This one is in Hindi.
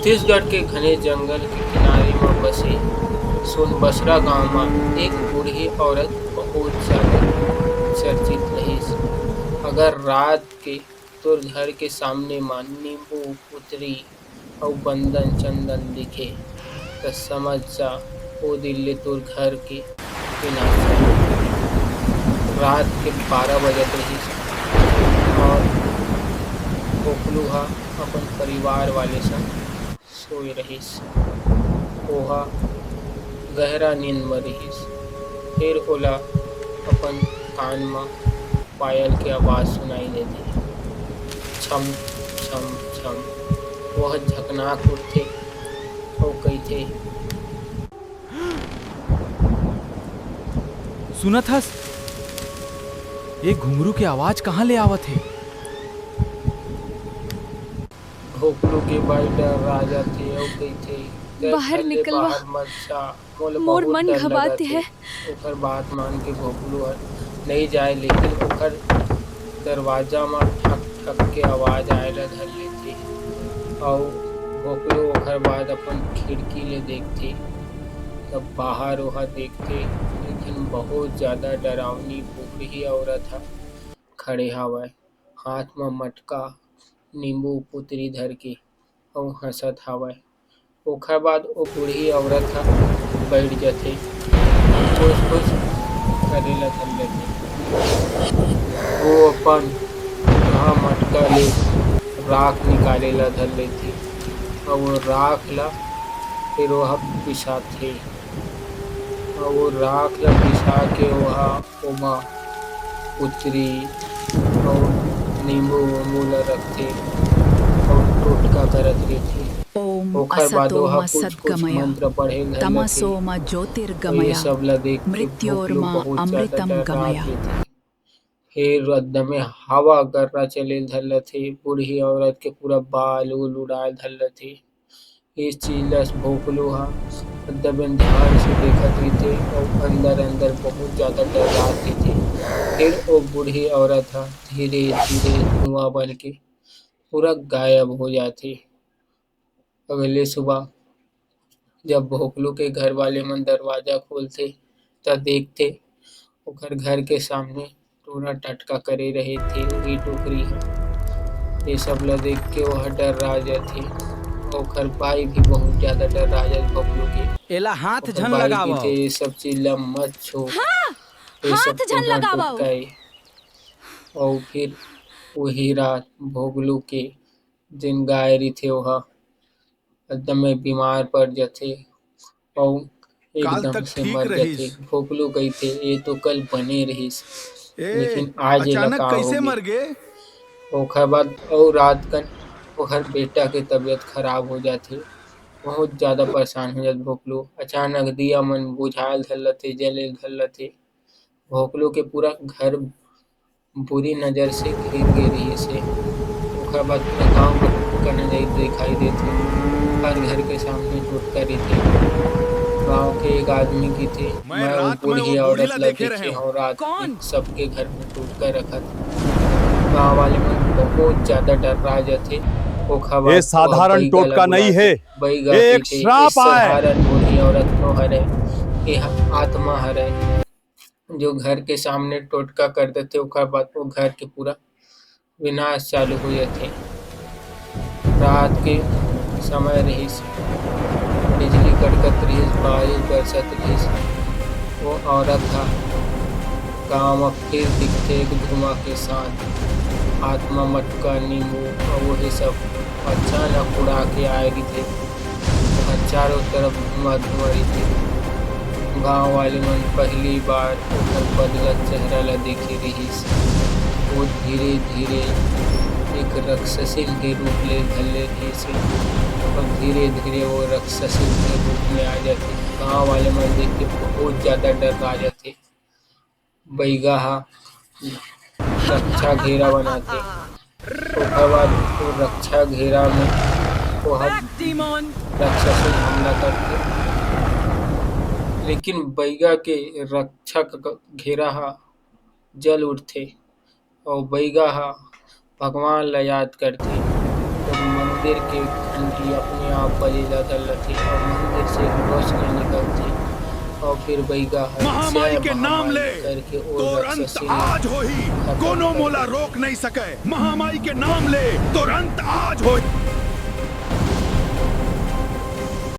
छत्तीसगढ़ के घने जंगल के किनारे म बसे सोनबसरा गाँव म एक बूढ़ी औरत बहुत जादा चर्चित रहिस। अगर रात के तोर घर के सामने म नींबू, कुतरी अउ बंदन चंदन दिखे त समझ जा ओ दिन ले तोर घर के विनाश चालू होही। रात के 12 बजत रहिस और भोकलू ह अपन परिवार वाले संग सोए रहिस। ओहा गहरा नींद म रिहिस। फेर ओला अपन कान म पायल के आवाज सुनाई देथे। छम छम छम। वह झकनाक उठथे अउ कहिथे, सुनत हस? ये घुंघरू के आवाज कहाँ ले आवत हे? भोकलू के भाई डरा जाथे अउ कहिथे, "गर बाहर घर ले निकलवा, बाहर मत जा, मोला मोर बहुत मन डर लगत घबाते हे।" है। ओखर बात मान के भोकलू हर नइ जाए लेकिन ओखर दरवाजा म ठक ठक के आवाज आए ल धर लेथे अउ भोकलू ओखर बाद अपन खिड़की ले देखथे तब बाहर ओहा देखथे लेकिन बहुत जादा डरावनी बूढ़ी औरत ह खड़े हावय, हाथ म मटका, नींबू पुतरी धरके अउ हँसत हावय। ओखर बाद ओ बूढ़ी औरत ह बइठ जाथे, फुस-फुस करे ल धर लेथे। ओ अपन ओहा मटका ले राख निकाले ल धर लेथे अउ ओ राख ल फिर ओहा बिसाथे अउ ओ राख ल बिसा के ओहा ओमा पुतरी अउ नींबू-उम्बू ल रखथे अउ टोटका करत रहिथे। ओम ओखर बाद असतो ओहा मा कुछ-कुछ सद्गमय, मंत्र पढ़े ल धर लेथे तमसो मा अउ ये ज्योतिर्गमय, सब ल देख के भोकलू मृत्योर्मा बहुत जादा अमृतम डरात गमय। रहिथे। फिर एकदमे हवा गर्रा चले ल धर लेथे। बूढ़ी औरत के पूरा बाल-उल उड़ाए ल धर लेथे। ए चीज ल भोकलू ह एकदमे ध्यान से देखत रहिथे अउ अंदर-अंदर बहुत जादा डरात रहिथे। फिर ओ बूढ़ी औरत ह धीरे-धीरे धुँआ बनके पूरा गायब हो जाथे। अगले सुबह जब भोकलू के घर वाले मन दरवाजा खोलथे त देखथे ओखर घर के सामने टोरा टटका करे रहिथे वही टोकरी ह। ये सब ल देख के ओहा डरा जाथे। ओखर भाई भी बहुत जादा डरा जाथे भोकलू के। एला हाथ ओखर झन भाई कहिथे लगावव। ये सब चीज ल मत छू, ये सब हाथ तो झन ना लगावव। टोटकाई। अउ फिर वही रात भोगलू के जेन गाय रहिथे ओहा एकदमे बीमार पड़ जाथे अउ काल एकदम तक से ठीक मर जाथे। रहिस। भोकलू कहिथे ये तो कल बने रहिस ए लेकिन आज एला अचानक का कैसे होगे। मर गे? ओखर बाद अउ रात कन ओखर बेटा के तबीयत खराब हो जाथे। बहुत जादा परेशान हो जाथे भोकलू। अचानक दिया मन बुझाए ल धर लेथे, जले ल धर लेथे। भोकलू के पूरा घर बुरी नज़र से घिर गे रहिस हे। ओखर बाद पूरा गाँव भर नजर दिखाई देथे। हर घर के सामने टोटका रहिथे। गाँव के एक आदमी कहिथे, मैं मैं ओ रात में वो बूढ़ी बूढ़ी औरत ला ल देखे रहे देखे हूँ। हव रात में कौन? सबके घर में टोटका रखत। गाँव वाले मन बहुत जादा डरा जाथे। ओखर ये बाद ओहा साधारण बइगा ल टोटका नहीं बुलाथे। है, बइगा ये एक कहिथे ए श्राप है। साधारण बूढ़ी औरत नो हरय, एहा आत्मा हरय जो घर के सामने टोटका कर देथे ओखर बाद ओ घर के पूरा विनाश चालू हो जाथे। रात के समय रिहिस, बिजली कड़कत रिहिस, बारिश बरसत रिहिस। वो औरत ह गाँव म फिर दिखथे एक धुआँ के साथ। हाथ म मटका, नींबू अउ वही सब अचानक उड़ा के आए रहिथे। ओकर चारों तरफ धुआँ-धुआँ रहिथे। गाँव वाले मन पहिली बार ओखर बदलत चेहरा ल देखे रिहिस। वो धीरे-धीरे एक राक्षसिन के रूप ले धर ले रिहिस हे और धीरे-धीरे वो राक्षसिन के रूप में आ जाथे। गाँव वाले मन देख के बहुत जादा डरा जाथे। बइगा ह रक्षा घेरा बनाथे। ओखर बाद ओ रक्षा घेरा में ओहा राक्षसिन हमला करथे। लेकिन बइगा के रक्षक घेरा ह जल उठथे अउ बइगा ह भगवान ल याद करथे। तब मंदिर की घंटी अपने आप बजे जाने थी और मंदिर से रोशनी निकलती और फिर बैगा महामाई के नाम ले करके तो और अंत राक्षसी आज होई, कोनो मोला रोक नहीं सके। महामाई के नाम ले तो अंत आज होई।